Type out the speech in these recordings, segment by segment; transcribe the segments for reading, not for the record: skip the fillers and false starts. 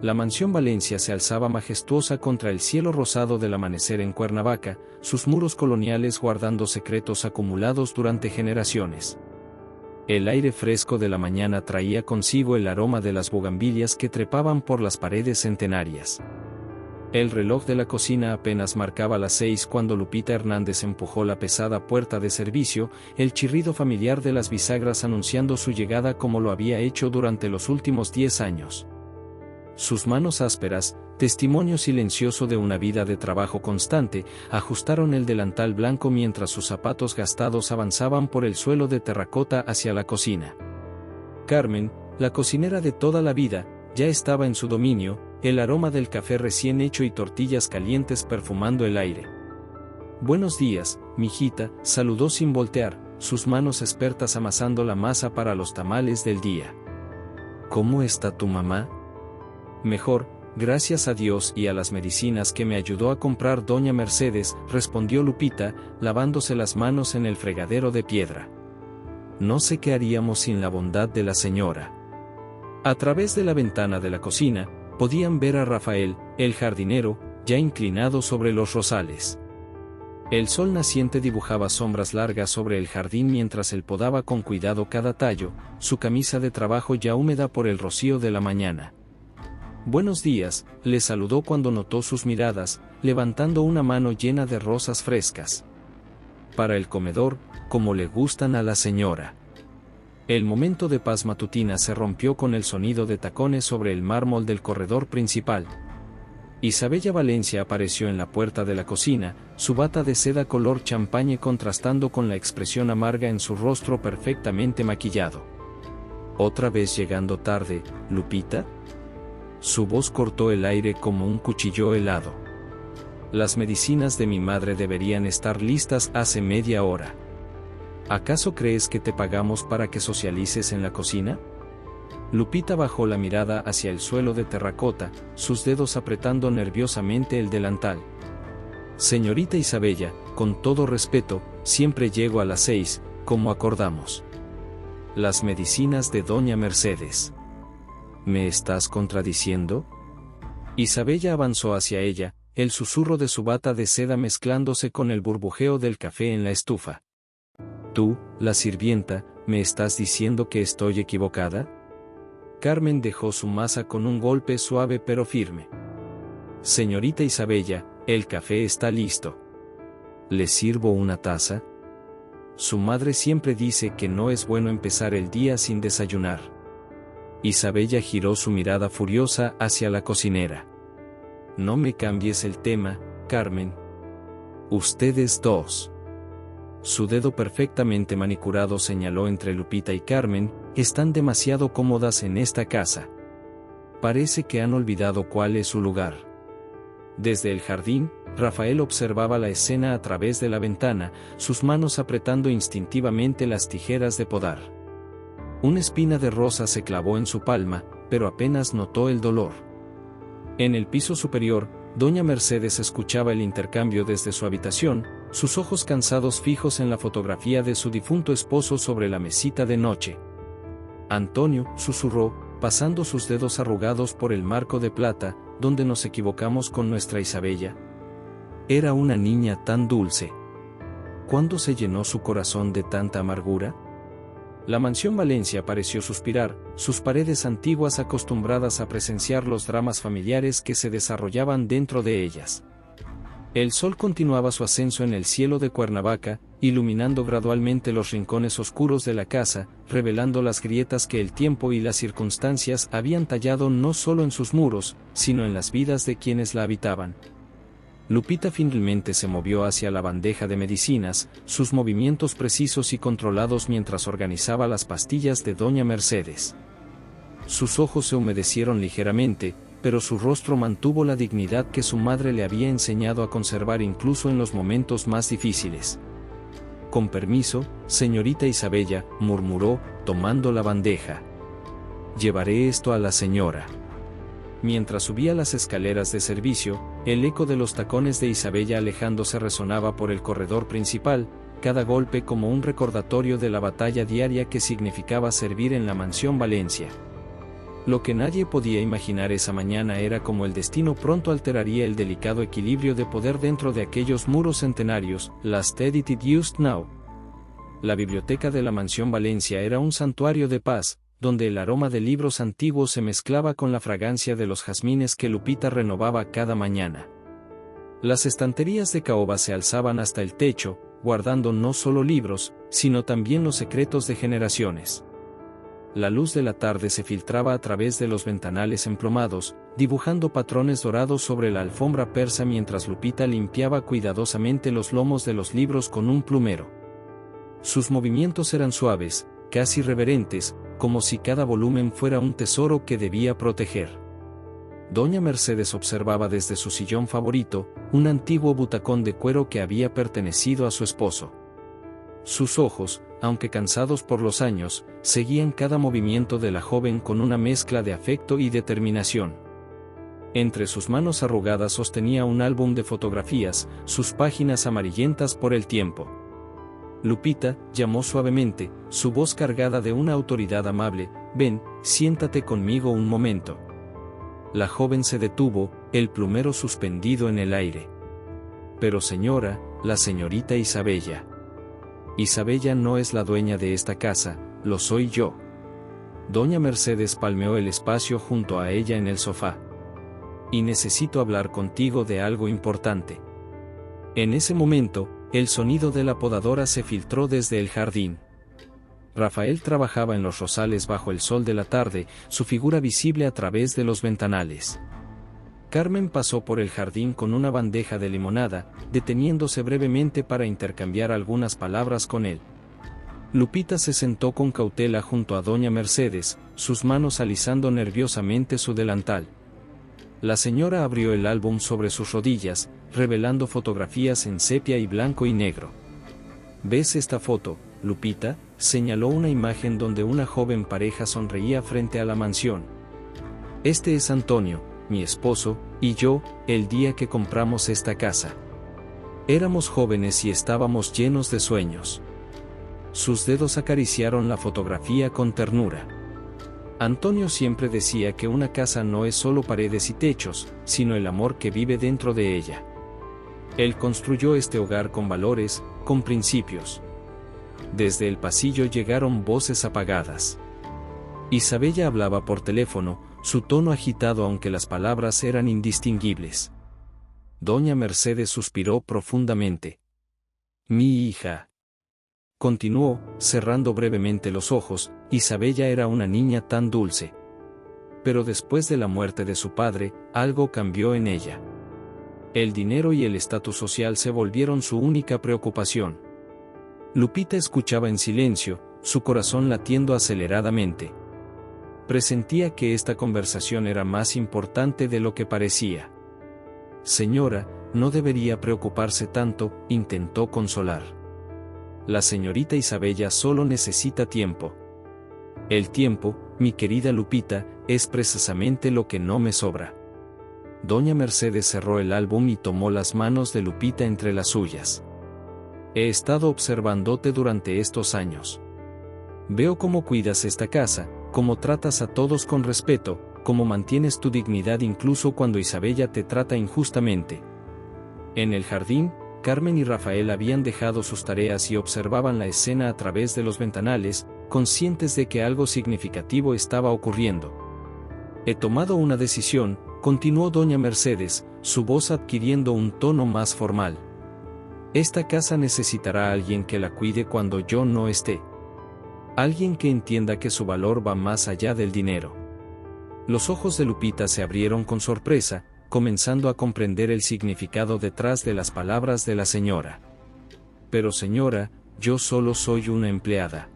La mansión Valencia se alzaba majestuosa contra el cielo rosado del amanecer en Cuernavaca, sus muros coloniales guardando secretos acumulados durante generaciones. El aire fresco de la mañana traía consigo el aroma de las bugambilias que trepaban por las paredes centenarias. El reloj de la cocina apenas marcaba las 6 cuando Lupita Hernández empujó la pesada puerta de servicio, el chirrido familiar de las bisagras anunciando su llegada como lo había hecho durante los últimos 10 años. Sus manos ásperas, testimonio silencioso de una vida de trabajo constante, ajustaron el delantal blanco mientras sus zapatos gastados avanzaban por el suelo de terracota hacia la cocina. Carmen, la cocinera de toda la vida, ya estaba en su dominio, el aroma del café recién hecho y tortillas calientes perfumando el aire. «Buenos días, mijita», saludó sin voltear, sus manos expertas amasando la masa para los tamales del día. «¿Cómo está tu mamá?» «Mejor, gracias a Dios y a las medicinas que me ayudó a comprar doña Mercedes», respondió Lupita, lavándose las manos en el fregadero de piedra. «No sé qué haríamos sin la bondad de la señora». A través de la ventana de la cocina, podían ver a Rafael, el jardinero, ya inclinado sobre los rosales. El sol naciente dibujaba sombras largas sobre el jardín mientras él podaba con cuidado cada tallo, su camisa de trabajo ya húmeda por el rocío de la mañana. «Buenos días», le saludó cuando notó sus miradas, levantando una mano llena de rosas frescas. «Para el comedor, como le gustan a la señora». El momento de paz matutina se rompió con el sonido de tacones sobre el mármol del corredor principal. Isabella Valencia apareció en la puerta de la cocina, su bata de seda color champaña contrastando con la expresión amarga en su rostro perfectamente maquillado. «¿Otra vez llegando tarde, Lupita?» Su voz cortó el aire como un cuchillo helado. «Las medicinas de mi madre deberían estar listas hace media hora. ¿Acaso crees que te pagamos para que socialices en la cocina?» Lupita bajó la mirada hacia el suelo de terracota, sus dedos apretando nerviosamente el delantal. «Señorita Isabella, con todo respeto, siempre llego a las 6, como acordamos». «Las medicinas de doña Mercedes». «¿Me estás contradiciendo?» Isabella avanzó hacia ella, el susurro de su bata de seda mezclándose con el burbujeo del café en la estufa. «Tú, la sirvienta, ¿me estás diciendo que estoy equivocada?» Carmen dejó su masa con un golpe suave pero firme. «Señorita Isabella, el café está listo. ¿Le sirvo una taza?» Su madre siempre dice que no es bueno empezar el día sin desayunar. Isabella giró su mirada furiosa hacia la cocinera. «No me cambies el tema, Carmen. Ustedes dos». Su dedo perfectamente manicurado señaló entre Lupita y Carmen, «están demasiado cómodas en esta casa. Parece que han olvidado cuál es su lugar». Desde el jardín, Rafael observaba la escena a través de la ventana, sus manos apretando instintivamente las tijeras de podar. Una espina de rosa se clavó en su palma, pero apenas notó el dolor. En el piso superior, doña Mercedes escuchaba el intercambio desde su habitación, sus ojos cansados fijos en la fotografía de su difunto esposo sobre la mesita de noche. «Antonio», susurró, pasando sus dedos arrugados por el marco de plata, «¿dónde nos equivocamos con nuestra Isabella? Era una niña tan dulce. ¿Cuándo se llenó su corazón de tanta amargura?» La mansión Valencia pareció suspirar, sus paredes antiguas acostumbradas a presenciar los dramas familiares que se desarrollaban dentro de ellas. El sol continuaba su ascenso en el cielo de Cuernavaca, iluminando gradualmente los rincones oscuros de la casa, revelando las grietas que el tiempo y las circunstancias habían tallado no solo en sus muros, sino en las vidas de quienes la habitaban. Lupita finalmente se movió hacia la bandeja de medicinas, sus movimientos precisos y controlados mientras organizaba las pastillas de doña Mercedes. Sus ojos se humedecieron ligeramente, pero su rostro mantuvo la dignidad que su madre le había enseñado a conservar incluso en los momentos más difíciles. «Con permiso, señorita Isabella», murmuró, tomando la bandeja. «Llevaré esto a la señora». Mientras subía las escaleras de servicio, el eco de los tacones de Isabella alejándose resonaba por el corredor principal, cada golpe como un recordatorio de la batalla diaria que significaba servir en la mansión Valencia. Lo que nadie podía imaginar esa mañana era cómo el destino pronto alteraría el delicado equilibrio de poder dentro de aquellos muros centenarios. Last edited used now. La biblioteca de la mansión Valencia era un santuario de paz, donde el aroma de libros antiguos se mezclaba con la fragancia de los jazmines que Lupita renovaba cada mañana. Las estanterías de caoba se alzaban hasta el techo, guardando no solo libros, sino también los secretos de generaciones. La luz de la tarde se filtraba a través de los ventanales emplomados, dibujando patrones dorados sobre la alfombra persa mientras Lupita limpiaba cuidadosamente los lomos de los libros con un plumero. Sus movimientos eran suaves, casi reverentes, como si cada volumen fuera un tesoro que debía proteger. Doña Mercedes observaba desde su sillón favorito, un antiguo butacón de cuero que había pertenecido a su esposo. Sus ojos, aunque cansados por los años, seguían cada movimiento de la joven con una mezcla de afecto y determinación. Entre sus manos arrugadas sostenía un álbum de fotografías, sus páginas amarillentas por el tiempo. Lupita, llamó suavemente, su voz cargada de una autoridad amable, «Ven, siéntate conmigo un momento». La joven se detuvo, el plumero suspendido en el aire. «Pero señora, la señorita Isabella». «Isabella no es la dueña de esta casa, lo soy yo». Doña Mercedes palmeó el espacio junto a ella en el sofá. «Y necesito hablar contigo de algo importante». En ese momento, el sonido de la podadora se filtró desde el jardín. Rafael trabajaba en los rosales bajo el sol de la tarde, su figura visible a través de los ventanales. Carmen pasó por el jardín con una bandeja de limonada, deteniéndose brevemente para intercambiar algunas palabras con él. Lupita se sentó con cautela junto a doña Mercedes, sus manos alisando nerviosamente su delantal. La señora abrió el álbum sobre sus rodillas, revelando fotografías en sepia y blanco y negro. ¿Ves esta foto, Lupita?, señaló una imagen donde una joven pareja sonreía frente a la mansión. Este es Antonio, mi esposo, y yo, el día que compramos esta casa. Éramos jóvenes y estábamos llenos de sueños. Sus dedos acariciaron la fotografía con ternura. Antonio siempre decía que una casa no es solo paredes y techos, sino el amor que vive dentro de ella. Él construyó este hogar con valores, con principios. Desde el pasillo llegaron voces apagadas. Isabella hablaba por teléfono, su tono agitado aunque las palabras eran indistinguibles. Doña Mercedes suspiró profundamente. «Mi hija». Continuó, cerrando brevemente los ojos, Isabella era una niña tan dulce. Pero después de la muerte de su padre, algo cambió en ella. El dinero y el estatus social se volvieron su única preocupación. Lupita escuchaba en silencio, su corazón latiendo aceleradamente. Presentía que esta conversación era más importante de lo que parecía. «Señora, no debería preocuparse tanto», intentó consolar. «La señorita Isabella solo necesita tiempo». «El tiempo, mi querida Lupita, es precisamente lo que no me sobra». Doña Mercedes cerró el álbum y tomó las manos de Lupita entre las suyas. «He estado observándote durante estos años. Veo cómo cuidas esta casa, cómo tratas a todos con respeto, cómo mantienes tu dignidad incluso cuando Isabella te trata injustamente». En el jardín, Carmen y Rafael habían dejado sus tareas y observaban la escena a través de los ventanales, conscientes de que algo significativo estaba ocurriendo. «He tomado una decisión», continuó doña Mercedes, su voz adquiriendo un tono más formal. «Esta casa necesitará a alguien que la cuide cuando yo no esté. Alguien que entienda que su valor va más allá del dinero». Los ojos de Lupita se abrieron con sorpresa, comenzando a comprender el significado detrás de las palabras de la señora. «Pero señora, yo solo soy una empleada».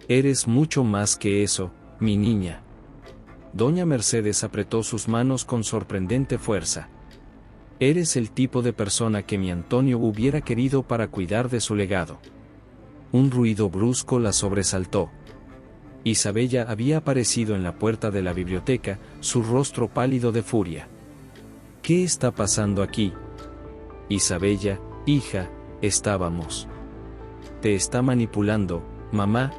«Eres mucho más que eso, mi niña». Doña Mercedes apretó sus manos con sorprendente fuerza. «Eres el tipo de persona que mi Antonio hubiera querido para cuidar de su legado». Un ruido brusco la sobresaltó. Isabella había aparecido en la puerta de la biblioteca, su rostro pálido de furia. «¿Qué está pasando aquí?» «Isabella, hija, estábamos». «Te está manipulando, mamá.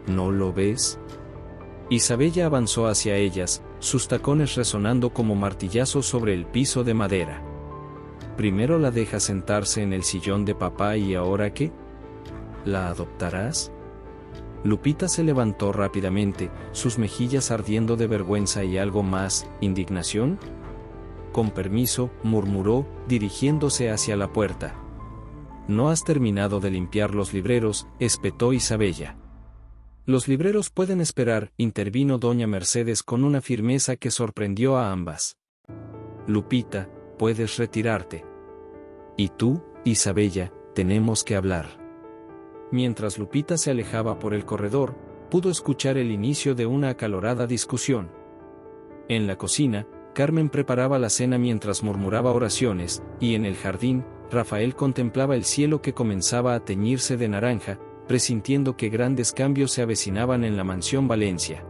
¿No lo ves? Isabella avanzó hacia ellas, sus tacones resonando como martillazos sobre el piso de madera. Primero la deja sentarse en el sillón de papá y ¿ahora qué? ¿La adoptarás? Lupita se levantó rápidamente, sus mejillas ardiendo de vergüenza y algo más, ¿indignación? Con permiso, murmuró, dirigiéndose hacia la puerta. ¿No has terminado de limpiar los libreros?, espetó Isabella. Los libreros pueden esperar, intervino doña Mercedes con una firmeza que sorprendió a ambas. Lupita, puedes retirarte. Y tú, Isabella, tenemos que hablar. Mientras Lupita se alejaba por el corredor, pudo escuchar el inicio de una acalorada discusión. En la cocina, Carmen preparaba la cena mientras murmuraba oraciones, y en el jardín, Rafael contemplaba el cielo que comenzaba a teñirse de naranja, presintiendo que grandes cambios se avecinaban en la mansión Valencia.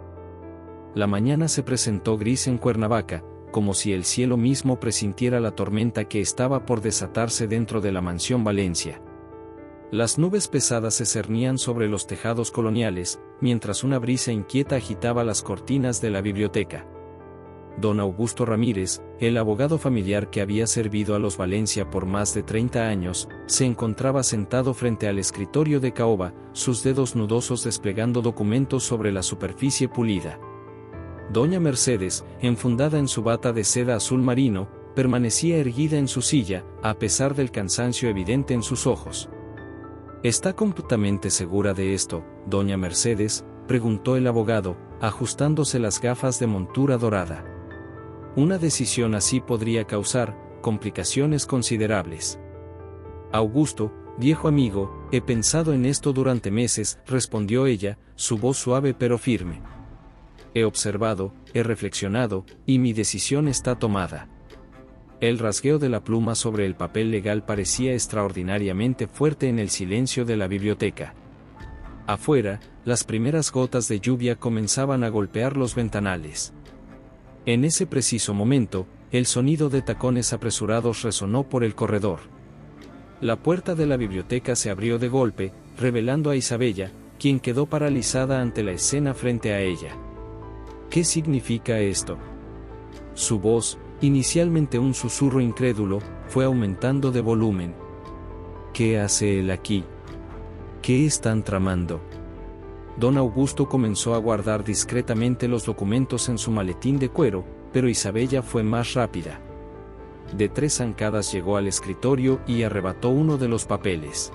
La mañana se presentó gris en Cuernavaca, como si el cielo mismo presintiera la tormenta que estaba por desatarse dentro de la mansión Valencia. Las nubes pesadas se cernían sobre los tejados coloniales, mientras una brisa inquieta agitaba las cortinas de la biblioteca. Don Augusto Ramírez, el abogado familiar que había servido a los Valencia por más de 30 años, se encontraba sentado frente al escritorio de caoba, sus dedos nudosos desplegando documentos sobre la superficie pulida. Doña Mercedes, enfundada en su bata de seda azul marino, permanecía erguida en su silla, a pesar del cansancio evidente en sus ojos. ¿Está completamente segura de esto, doña Mercedes?, preguntó el abogado, ajustándose las gafas de montura dorada. Una decisión así podría causar complicaciones considerables. Augusto, viejo amigo, he pensado en esto durante meses, respondió ella, su voz suave pero firme. He observado, he reflexionado, y mi decisión está tomada. El rasgueo de la pluma sobre el papel legal parecía extraordinariamente fuerte en el silencio de la biblioteca. Afuera, las primeras gotas de lluvia comenzaban a golpear los ventanales. En ese preciso momento, el sonido de tacones apresurados resonó por el corredor. La puerta de la biblioteca se abrió de golpe, revelando a Isabella, quien quedó paralizada ante la escena frente a ella. ¿Qué significa esto? Su voz, inicialmente un susurro incrédulo, fue aumentando de volumen. ¿Qué hace él aquí? ¿Qué están tramando? Don Augusto comenzó a guardar discretamente los documentos en su maletín de cuero, pero Isabella fue más rápida. De 3 zancadas llegó al escritorio y arrebató uno de los papeles.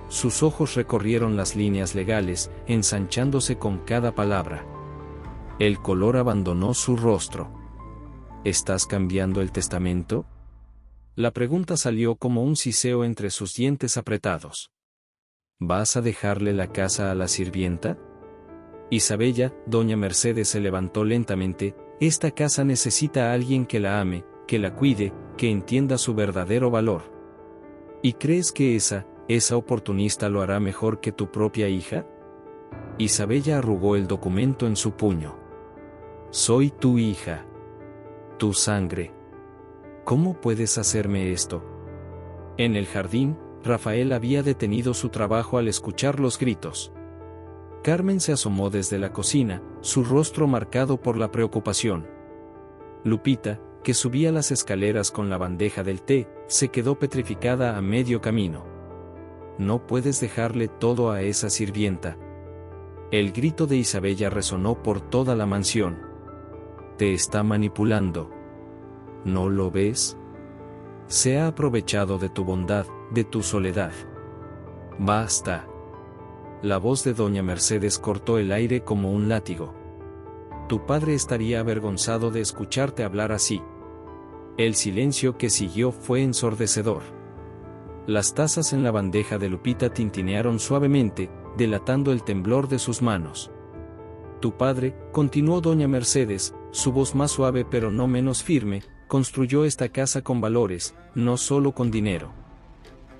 Sus ojos recorrieron las líneas legales, ensanchándose con cada palabra. El color abandonó su rostro. ¿Estás cambiando el testamento? La pregunta salió como un siseo entre sus dientes apretados. ¿Vas a dejarle la casa a la sirvienta? Isabella, doña Mercedes se levantó lentamente, esta casa necesita a alguien que la ame, que la cuide, que entienda su verdadero valor. ¿Y crees que esa oportunista lo hará mejor que tu propia hija? Isabella arrugó el documento en su puño. Soy tu hija. Tu sangre. ¿Cómo puedes hacerme esto? En el jardín, Rafael había detenido su trabajo al escuchar los gritos. Carmen se asomó desde la cocina, su rostro marcado por la preocupación. Lupita, que subía las escaleras con la bandeja del té, se quedó petrificada a medio camino. No puedes dejarle todo a esa sirvienta. El grito de Isabella resonó por toda la mansión. Te está manipulando. ¿No lo ves? Se ha aprovechado de tu bondad, de tu soledad. Basta. La voz de doña Mercedes cortó el aire como un látigo. Tu padre estaría avergonzado de escucharte hablar así. El silencio que siguió fue ensordecedor. Las tazas en la bandeja de Lupita tintinearon suavemente, delatando el temblor de sus manos. Tu padre, continuó doña Mercedes, su voz más suave pero no menos firme, construyó esta casa con valores, no solo con dinero.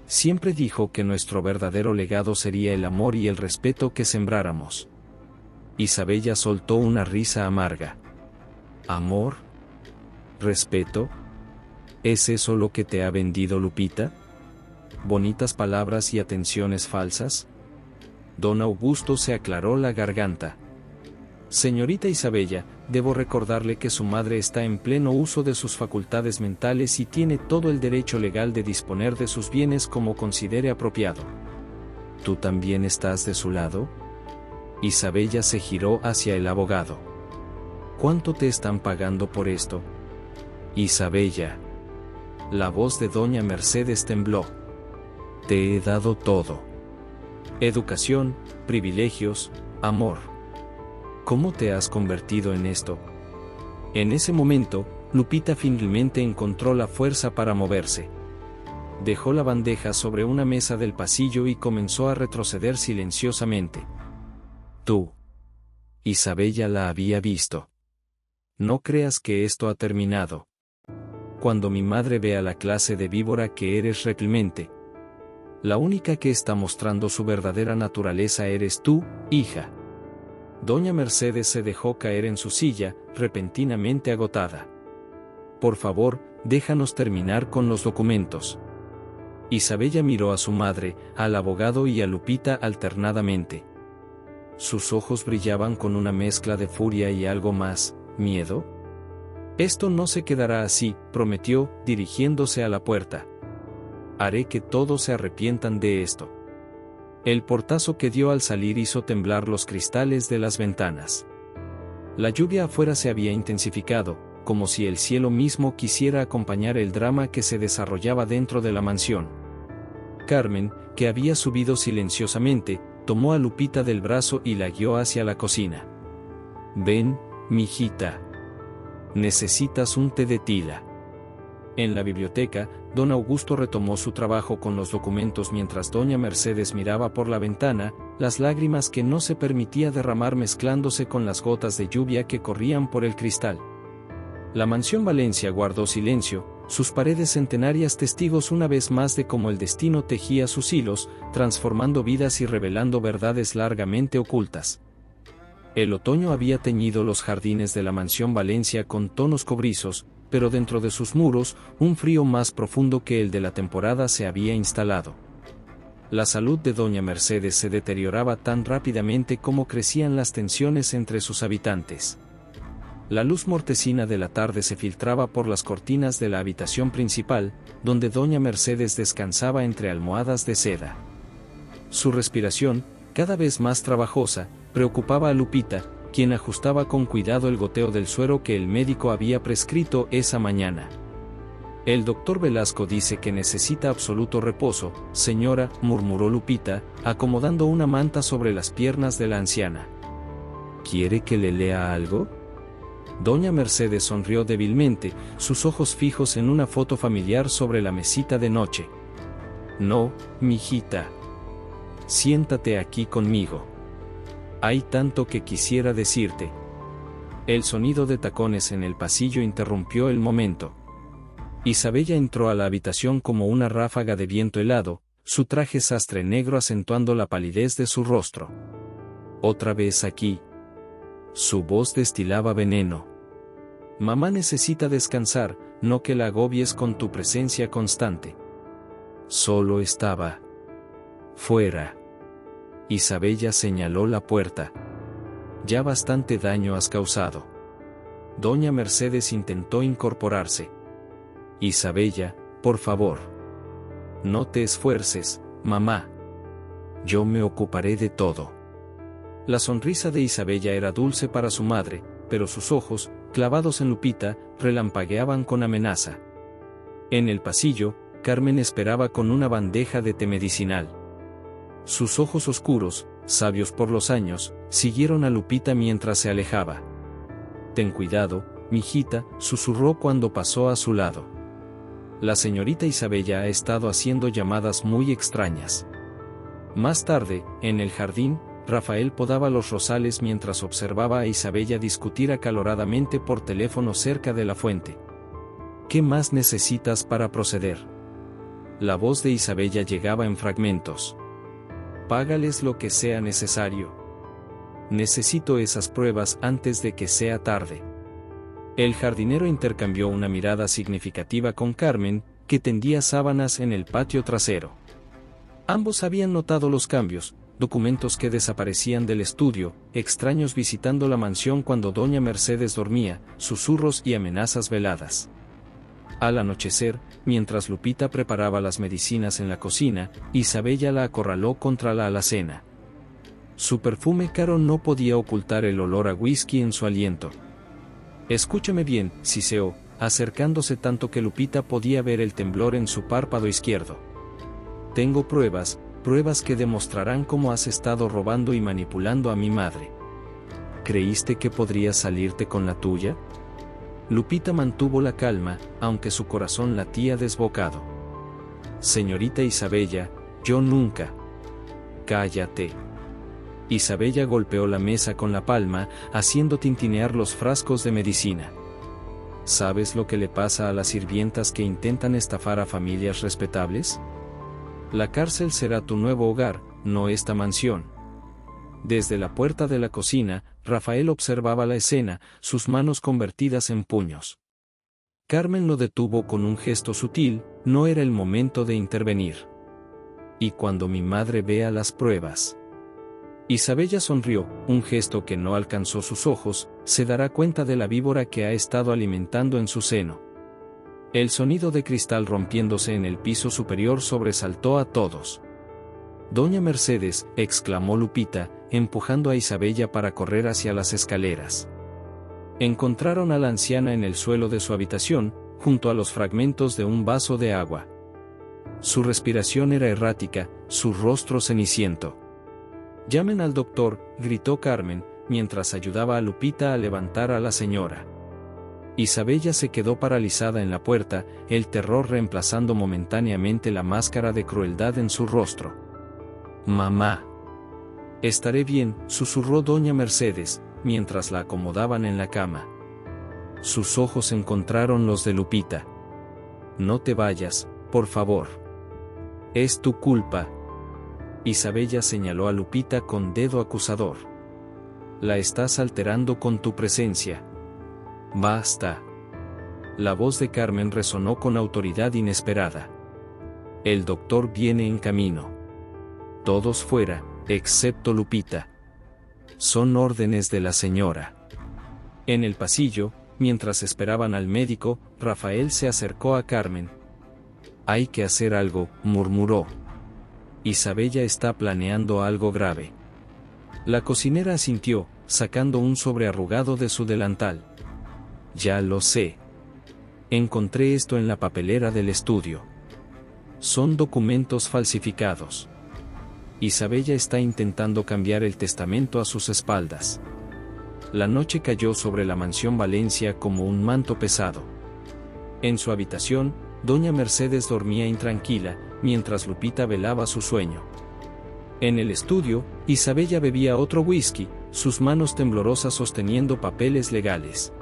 Siempre dijo que nuestro verdadero legado sería el amor y el respeto que sembráramos. Isabella soltó una risa amarga. ¿Amor? ¿Respeto? ¿Es eso lo que te ha vendido Lupita? ¿Bonitas palabras y atenciones falsas? Don Augusto se aclaró la garganta. Señorita Isabella, debo recordarle que su madre está en pleno uso de sus facultades mentales y tiene todo el derecho legal de disponer de sus bienes como considere apropiado. ¿Tú también estás de su lado? Isabella se giró hacia el abogado. ¿Cuánto te están pagando por esto? Isabella. La voz de doña Mercedes tembló. Te he dado todo. Educación, privilegios, amor. ¿Cómo te has convertido en esto? En ese momento, Lupita finalmente encontró la fuerza para moverse. Dejó la bandeja sobre una mesa del pasillo y comenzó a retroceder silenciosamente. Tú. Isabella la había visto. No creas que esto ha terminado. Cuando mi madre vea la clase de víbora que eres realmente, la única que está mostrando su verdadera naturaleza eres tú, hija. Doña Mercedes se dejó caer en su silla, repentinamente agotada. Por favor, déjanos terminar con los documentos. Isabella miró a su madre, al abogado y a Lupita alternadamente. Sus ojos brillaban con una mezcla de furia y algo más, miedo. Esto no se quedará así, prometió, dirigiéndose a la puerta. Haré que todos se arrepientan de esto. El portazo que dio al salir hizo temblar los cristales de las ventanas. La lluvia afuera se había intensificado, como si el cielo mismo quisiera acompañar el drama que se desarrollaba dentro de la mansión. Carmen, que había subido silenciosamente, tomó a Lupita del brazo y la guió hacia la cocina. Ven, mijita. Necesitas un té de tila. En la biblioteca, don Augusto retomó su trabajo con los documentos mientras doña Mercedes miraba por la ventana, las lágrimas que no se permitía derramar mezclándose con las gotas de lluvia que corrían por el cristal. La mansión Valencia guardó silencio, sus paredes centenarias testigos una vez más de cómo el destino tejía sus hilos, transformando vidas y revelando verdades largamente ocultas. El otoño había teñido los jardines de la mansión Valencia con tonos cobrizos, pero dentro de sus muros, un frío más profundo que el de la temporada se había instalado. La salud de doña Mercedes se deterioraba tan rápidamente como crecían las tensiones entre sus habitantes. La luz mortecina de la tarde se filtraba por las cortinas de la habitación principal, donde doña Mercedes descansaba entre almohadas de seda. Su respiración, cada vez más trabajosa, preocupaba a Lupita, quien ajustaba con cuidado el goteo del suero que el médico había prescrito esa mañana. El doctor Velasco dice que necesita absoluto reposo, señora, murmuró Lupita, acomodando una manta sobre las piernas de la anciana. ¿Quiere que le lea algo? Doña Mercedes sonrió débilmente, sus ojos fijos en una foto familiar sobre la mesita de noche. No, mijita. Siéntate aquí conmigo. Hay tanto que quisiera decirte. El sonido de tacones en el pasillo interrumpió el momento. Isabella entró a la habitación como una ráfaga de viento helado, su traje sastre negro acentuando la palidez de su rostro. ¿Otra vez aquí? Su voz destilaba veneno. Mamá necesita descansar, no que la agobies con tu presencia constante. Solo estaba fuera. Isabella señaló la puerta. Ya bastante daño has causado. Doña Mercedes intentó incorporarse. Isabella, por favor. No te esfuerces, mamá. Yo me ocuparé de todo. La sonrisa de Isabella era dulce para su madre, pero sus ojos, clavados en Lupita, relampagueaban con amenaza. En el pasillo, Carmen esperaba con una bandeja de té medicinal. Sus ojos oscuros, sabios por los años, siguieron a Lupita mientras se alejaba. Ten cuidado, mijita, susurró cuando pasó a su lado. La señorita Isabella ha estado haciendo llamadas muy extrañas. Más tarde, en el jardín, Rafael podaba los rosales mientras observaba a Isabella discutir acaloradamente por teléfono cerca de la fuente. ¿Qué más necesitas para proceder? La voz de Isabella llegaba en fragmentos. Págales lo que sea necesario. Necesito esas pruebas antes de que sea tarde. El jardinero intercambió una mirada significativa con Carmen, que tendía sábanas en el patio trasero. Ambos habían notado los cambios, documentos que desaparecían del estudio, extraños visitando la mansión cuando doña Mercedes dormía, susurros y amenazas veladas. Al anochecer, mientras Lupita preparaba las medicinas en la cocina, Isabella la acorraló contra la alacena. Su perfume caro no podía ocultar el olor a whisky en su aliento. «Escúchame bien», siseó, acercándose tanto que Lupita podía ver el temblor en su párpado izquierdo. «Tengo pruebas que demostrarán cómo has estado robando y manipulando a mi madre. ¿Creíste que podrías salirte con la tuya?». Lupita mantuvo la calma, aunque su corazón latía desbocado. «Señorita Isabella, yo nunca». «Cállate». Isabella golpeó la mesa con la palma, haciendo tintinear los frascos de medicina. ¿Sabes lo que le pasa a las sirvientas que intentan estafar a familias respetables? La cárcel será tu nuevo hogar, no esta mansión. Desde la puerta de la cocina, Rafael observaba la escena, sus manos convertidas en puños. Carmen lo detuvo con un gesto sutil, no era el momento de intervenir. «¿Y cuando mi madre vea las pruebas?». Isabella sonrió, un gesto que no alcanzó sus ojos, se dará cuenta de la víbora que ha estado alimentando en su seno. El sonido de cristal rompiéndose en el piso superior sobresaltó a todos. «Doña Mercedes», exclamó Lupita, empujando a Isabella para correr hacia las escaleras. Encontraron a la anciana en el suelo de su habitación, junto a los fragmentos de un vaso de agua. Su respiración era errática, su rostro ceniciento. «Llamen al doctor», gritó Carmen, mientras ayudaba a Lupita a levantar a la señora. Isabella se quedó paralizada en la puerta, el terror reemplazando momentáneamente la máscara de crueldad en su rostro. «Mamá». «Estaré bien», susurró doña Mercedes, mientras la acomodaban en la cama. Sus ojos encontraron los de Lupita. «No te vayas, por favor. Es tu culpa». Isabella señaló a Lupita con dedo acusador. «La estás alterando con tu presencia». «Basta». La voz de Carmen resonó con autoridad inesperada. «El doctor viene en camino. Todos fuera, excepto Lupita. Son órdenes de la señora». En el pasillo, mientras esperaban al médico, Rafael se acercó a Carmen. «Hay que hacer algo», murmuró. «Isabella está planeando algo grave». La cocinera asintió, sacando un sobre arrugado de su delantal. «Ya lo sé. Encontré esto en la papelera del estudio. Son documentos falsificados. Isabella está intentando cambiar el testamento a sus espaldas». La noche cayó sobre la mansión Valencia como un manto pesado. En su habitación, doña Mercedes dormía intranquila, mientras Lupita velaba su sueño. En el estudio, Isabella bebía otro whisky, sus manos temblorosas sosteniendo papeles legales.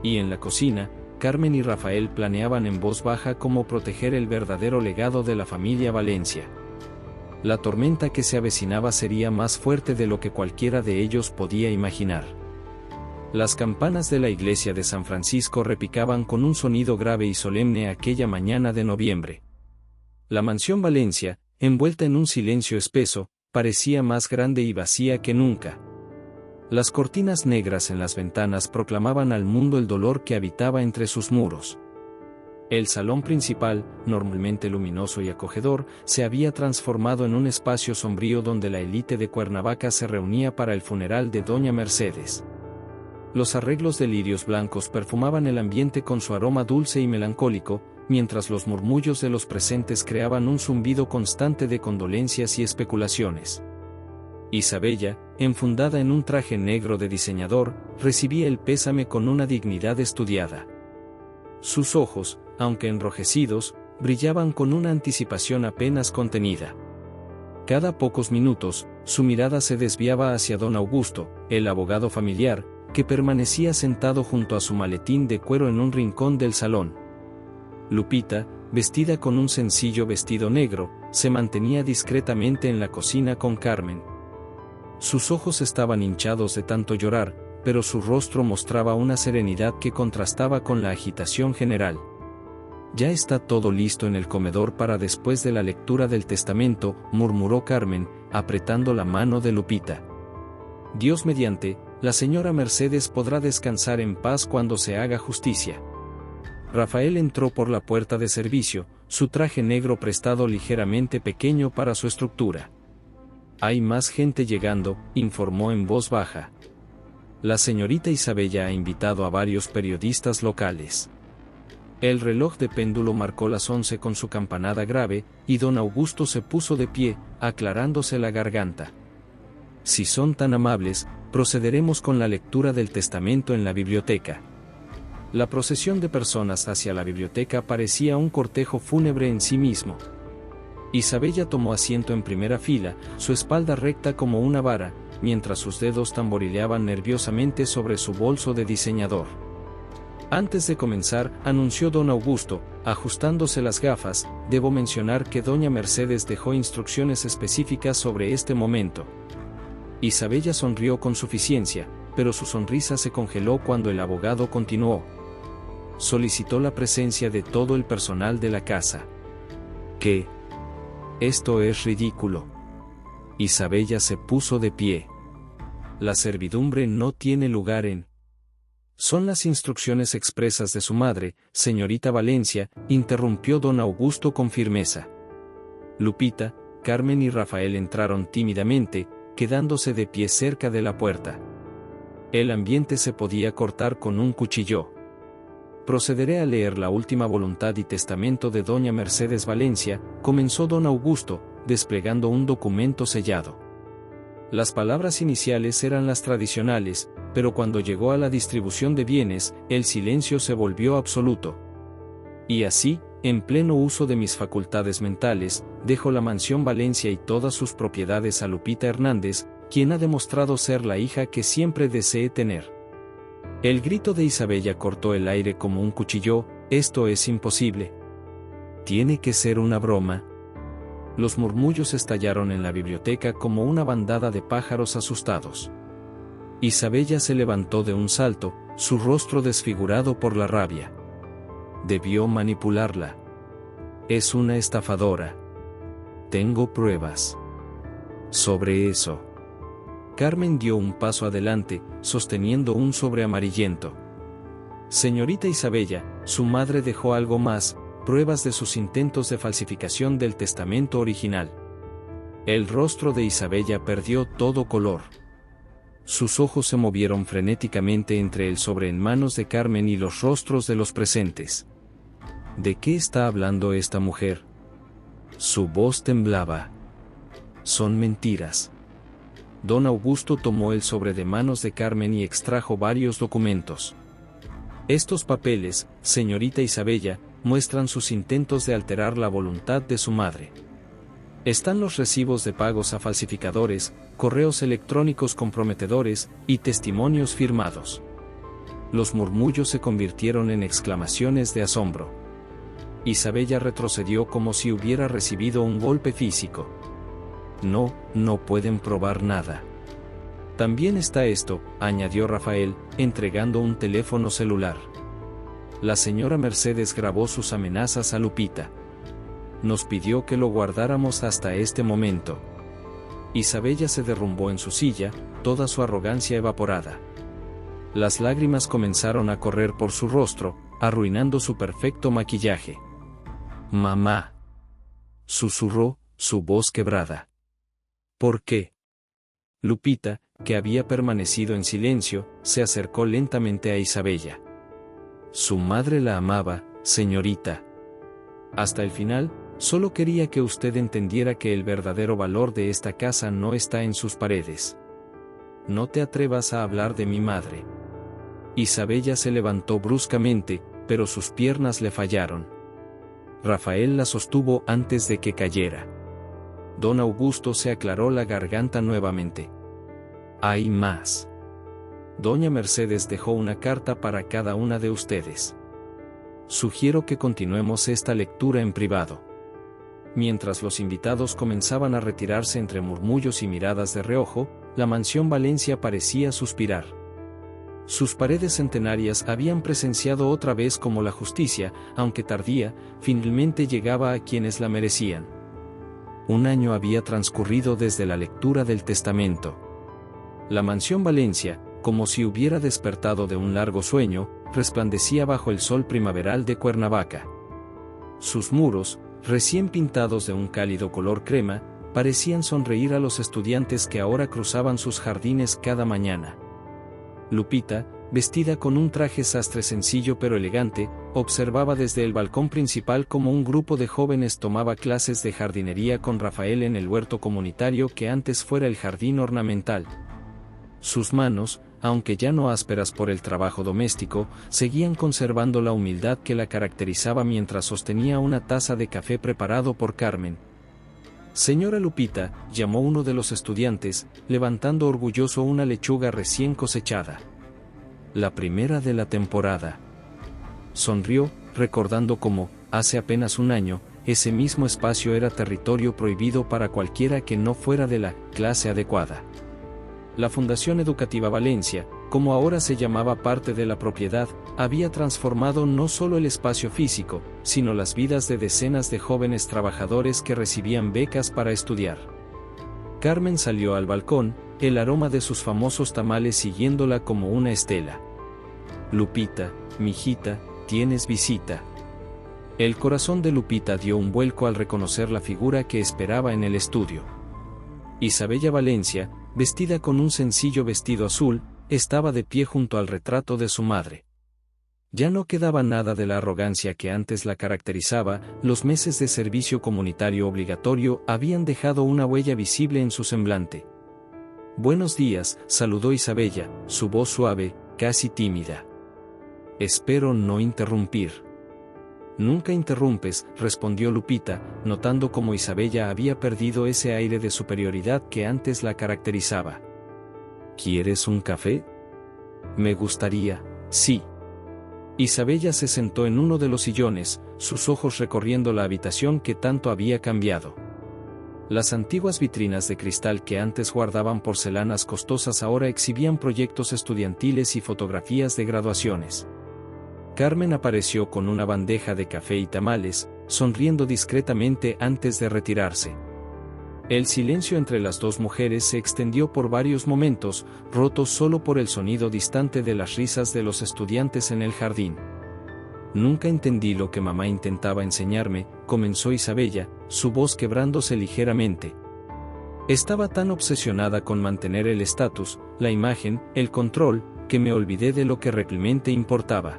Y en la cocina, Carmen y Rafael planeaban en voz baja cómo proteger el verdadero legado de la familia Valencia. La tormenta que se avecinaba sería más fuerte de lo que cualquiera de ellos podía imaginar. Las campanas de la iglesia de San Francisco repicaban con un sonido grave y solemne aquella mañana de noviembre. La mansión Valencia, envuelta en un silencio espeso, parecía más grande y vacía que nunca. Las cortinas negras en las ventanas proclamaban al mundo el dolor que habitaba entre sus muros. El salón principal, normalmente luminoso y acogedor, se había transformado en un espacio sombrío donde la élite de Cuernavaca se reunía para el funeral de doña Mercedes. Los arreglos de lirios blancos perfumaban el ambiente con su aroma dulce y melancólico, mientras los murmullos de los presentes creaban un zumbido constante de condolencias y especulaciones. Isabella, enfundada en un traje negro de diseñador, recibía el pésame con una dignidad estudiada. Sus ojos, aunque enrojecidos, brillaban con una anticipación apenas contenida. Cada pocos minutos, su mirada se desviaba hacia don Augusto, el abogado familiar, que permanecía sentado junto a su maletín de cuero en un rincón del salón. Lupita, vestida con un sencillo vestido negro, se mantenía discretamente en la cocina con Carmen. Sus ojos estaban hinchados de tanto llorar, pero su rostro mostraba una serenidad que contrastaba con la agitación general. Ya está todo listo en el comedor para después de la lectura del testamento, murmuró Carmen, apretando la mano de Lupita. Dios mediante, la señora Mercedes podrá descansar en paz cuando se haga justicia. Rafael entró por la puerta de servicio, su traje negro prestado ligeramente pequeño para su estructura. Hay más gente llegando, informó en voz baja. La señorita Isabella ha invitado a varios periodistas locales. El reloj de péndulo marcó las 11 con su campanada grave, y don Augusto se puso de pie, aclarándose la garganta. Si son tan amables, procederemos con la lectura del testamento en la biblioteca. La procesión de personas hacia la biblioteca parecía un cortejo fúnebre en sí mismo. Isabella tomó asiento en primera fila, su espalda recta como una vara, mientras sus dedos tamborileaban nerviosamente sobre su bolso de diseñador. Antes de comenzar, anunció don Augusto, ajustándose las gafas, debo mencionar que doña Mercedes dejó instrucciones específicas sobre este momento. Isabella sonrió con suficiencia, pero su sonrisa se congeló cuando el abogado continuó. Solicitó la presencia de todo el personal de la casa. ¿Qué? Esto es ridículo. Isabella se puso de pie. La servidumbre no tiene lugar en... Son las instrucciones expresas de su madre, señorita Valencia, interrumpió don Augusto con firmeza. Lupita, Carmen y Rafael entraron tímidamente, quedándose de pie cerca de la puerta. El ambiente se podía cortar con un cuchillo. Procederé a leer la última voluntad y testamento de doña Mercedes Valencia, comenzó don Augusto, desplegando un documento sellado. Las palabras iniciales eran las tradicionales, pero cuando llegó a la distribución de bienes, el silencio se volvió absoluto. Y así, en pleno uso de mis facultades mentales, dejo la mansión Valencia y todas sus propiedades a Lupita Hernández, quien ha demostrado ser la hija que siempre deseé tener. El grito de Isabella cortó el aire como un cuchillo, esto es imposible. Tiene que ser una broma. Los murmullos estallaron en la biblioteca como una bandada de pájaros asustados. Isabella se levantó de un salto, su rostro desfigurado por la rabia. Debió manipularla. Es una estafadora. Tengo pruebas. Sobre eso. Carmen dio un paso adelante, sosteniendo un sobre amarillento. Señorita Isabella, su madre dejó algo más, pruebas de sus intentos de falsificación del testamento original. El rostro de Isabella perdió todo color. Sus ojos se movieron frenéticamente entre el sobre en manos de Carmen y los rostros de los presentes. ¿De qué está hablando esta mujer? Su voz temblaba. Son mentiras. Don Augusto tomó el sobre de manos de Carmen y extrajo varios documentos. Estos papeles, señorita Isabella, muestran sus intentos de alterar la voluntad de su madre. Están los recibos de pagos a falsificadores, correos electrónicos comprometedores y testimonios firmados. Los murmullos se convirtieron en exclamaciones de asombro. Isabella retrocedió como si hubiera recibido un golpe físico. No pueden probar nada. También está esto, añadió Rafael, entregando un teléfono celular. La señora Mercedes grabó sus amenazas a Lupita. Nos pidió que lo guardáramos hasta este momento. Isabella se derrumbó en su silla, toda su arrogancia evaporada. Las lágrimas comenzaron a correr por su rostro, arruinando su perfecto maquillaje. Mamá. Susurró, su voz quebrada. ¿Por qué? Lupita, que había permanecido en silencio, se acercó lentamente a Isabella. Su madre la amaba, señorita. Hasta el final, solo quería que usted entendiera que el verdadero valor de esta casa no está en sus paredes. No te atrevas a hablar de mi madre. Isabella se levantó bruscamente, pero sus piernas le fallaron. Rafael la sostuvo antes de que cayera. Don Augusto se aclaró la garganta nuevamente. Hay más. Doña Mercedes dejó una carta para cada una de ustedes. Sugiero que continuemos esta lectura en privado. Mientras los invitados comenzaban a retirarse entre murmullos y miradas de reojo, la mansión Valencia parecía suspirar. Sus paredes centenarias habían presenciado otra vez cómo la justicia, aunque tardía, finalmente llegaba a quienes la merecían. Un año había transcurrido desde la lectura del testamento. La mansión Valencia, como si hubiera despertado de un largo sueño, resplandecía bajo el sol primaveral de Cuernavaca. Sus muros, recién pintados de un cálido color crema, parecían sonreír a los estudiantes que ahora cruzaban sus jardines cada mañana. Lupita, vestida con un traje sastre sencillo pero elegante, observaba desde el balcón principal cómo un grupo de jóvenes tomaba clases de jardinería con Rafael en el huerto comunitario que antes fuera el jardín ornamental. Sus manos, aunque ya no ásperas por el trabajo doméstico, seguían conservando la humildad que la caracterizaba mientras sostenía una taza de café preparado por Carmen. «Señora Lupita», llamó uno de los estudiantes, levantando orgulloso una lechuga recién cosechada. «La primera de la temporada». Sonrió, recordando cómo, hace apenas un año, ese mismo espacio era territorio prohibido para cualquiera que no fuera de la clase adecuada. La Fundación Educativa Valencia, como ahora se llamaba parte de la propiedad, había transformado no solo el espacio físico, sino las vidas de decenas de jóvenes trabajadores que recibían becas para estudiar. Carmen salió al balcón, el aroma de sus famosos tamales siguiéndola como una estela. «Lupita, mijita, tienes visita». El corazón de Lupita dio un vuelco al reconocer la figura que esperaba en el estudio. Isabella Valencia, vestida con un sencillo vestido azul, estaba de pie junto al retrato de su madre. Ya no quedaba nada de la arrogancia que antes la caracterizaba, los meses de servicio comunitario obligatorio habían dejado una huella visible en su semblante. «Buenos días», saludó Isabella, su voz suave, casi tímida. «Espero no interrumpir». «Nunca interrumpes», respondió Lupita, notando cómo Isabella había perdido ese aire de superioridad que antes la caracterizaba. «¿Quieres un café?» «Me gustaría, sí». Isabella se sentó en uno de los sillones, sus ojos recorriendo la habitación que tanto había cambiado. Las antiguas vitrinas de cristal que antes guardaban porcelanas costosas ahora exhibían proyectos estudiantiles y fotografías de graduaciones. Carmen apareció con una bandeja de café y tamales, sonriendo discretamente antes de retirarse. El silencio entre las dos mujeres se extendió por varios momentos, rotos solo por el sonido distante de las risas de los estudiantes en el jardín. «Nunca entendí lo que mamá intentaba enseñarme», comenzó Isabella, su voz quebrándose ligeramente. «Estaba tan obsesionada con mantener el estatus, la imagen, el control, que me olvidé de lo que realmente importaba».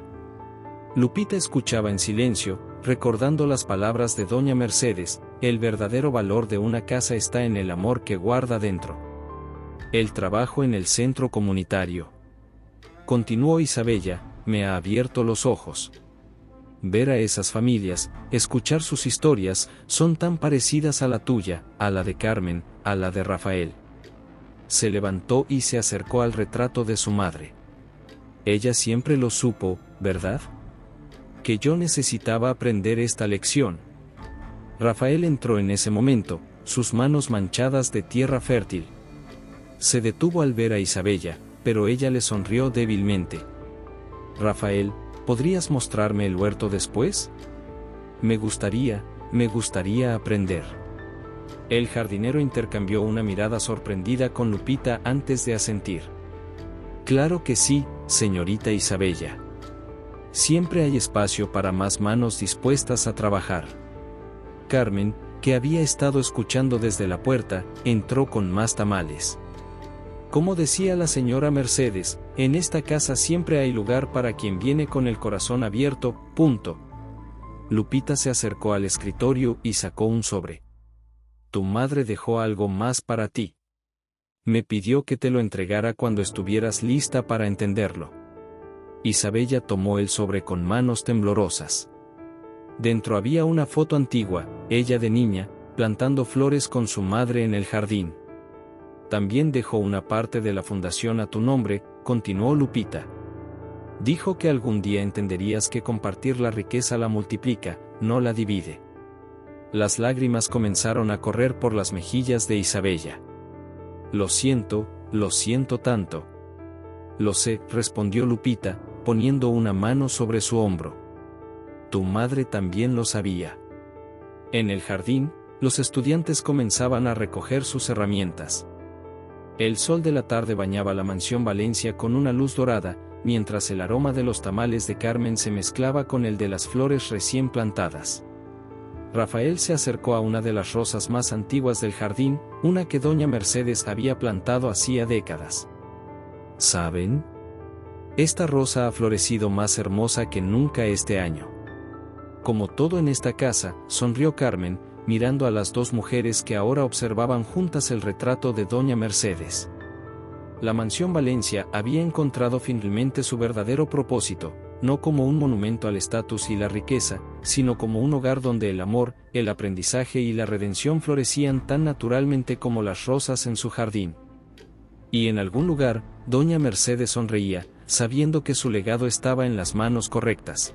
Lupita escuchaba en silencio, recordando las palabras de doña Mercedes: «El verdadero valor de una casa está en el amor que guarda dentro». «El trabajo en el centro comunitario», continuó Isabella, «me ha abierto los ojos. Ver a esas familias, escuchar sus historias, son tan parecidas a la tuya, a la de Carmen, a la de Rafael». Se levantó y se acercó al retrato de su madre. «Ella siempre lo supo, ¿verdad? Que yo necesitaba aprender esta lección». Rafael entró en ese momento, sus manos manchadas de tierra fértil. Se detuvo al ver a Isabella, pero ella le sonrió débilmente. «Rafael, ¿podrías mostrarme el huerto después? Me gustaría aprender». El jardinero intercambió una mirada sorprendida con Lupita antes de asentir. «Claro que sí, señorita Isabella. Siempre hay espacio para más manos dispuestas a trabajar». Carmen, que había estado escuchando desde la puerta, entró con más tamales. «Como decía la señora Mercedes, en esta casa siempre hay lugar para quien viene con el corazón abierto, punto». Lupita se acercó al escritorio y sacó un sobre. «Tu madre dejó algo más para ti. Me pidió que te lo entregara cuando estuvieras lista para entenderlo». Isabella tomó el sobre con manos temblorosas. Dentro había una foto antigua, ella de niña, plantando flores con su madre en el jardín. «También dejó una parte de la fundación a tu nombre», continuó Lupita. «Dijo que algún día entenderías que compartir la riqueza la multiplica, no la divide». Las lágrimas comenzaron a correr por las mejillas de Isabella. Lo siento tanto». Lo sé, respondió Lupita, poniendo una mano sobre su hombro. Tu madre también lo sabía. En el jardín, los estudiantes comenzaban a recoger sus herramientas. El sol de la tarde bañaba la mansión Valencia con una luz dorada, mientras el aroma de los tamales de Carmen se mezclaba con el de las flores recién plantadas. Rafael se acercó a una de las rosas más antiguas del jardín, una que doña Mercedes había plantado hacía décadas. ¿Saben? Esta rosa ha florecido más hermosa que nunca este año. Como todo en esta casa, sonrió Carmen, mirando a las dos mujeres que ahora observaban juntas el retrato de doña Mercedes. La mansión Valencia había encontrado finalmente su verdadero propósito, no como un monumento al estatus y la riqueza, sino como un hogar donde el amor, el aprendizaje y la redención florecían tan naturalmente como las rosas en su jardín. Y en algún lugar, doña Mercedes sonreía, sabiendo que su legado estaba en las manos correctas.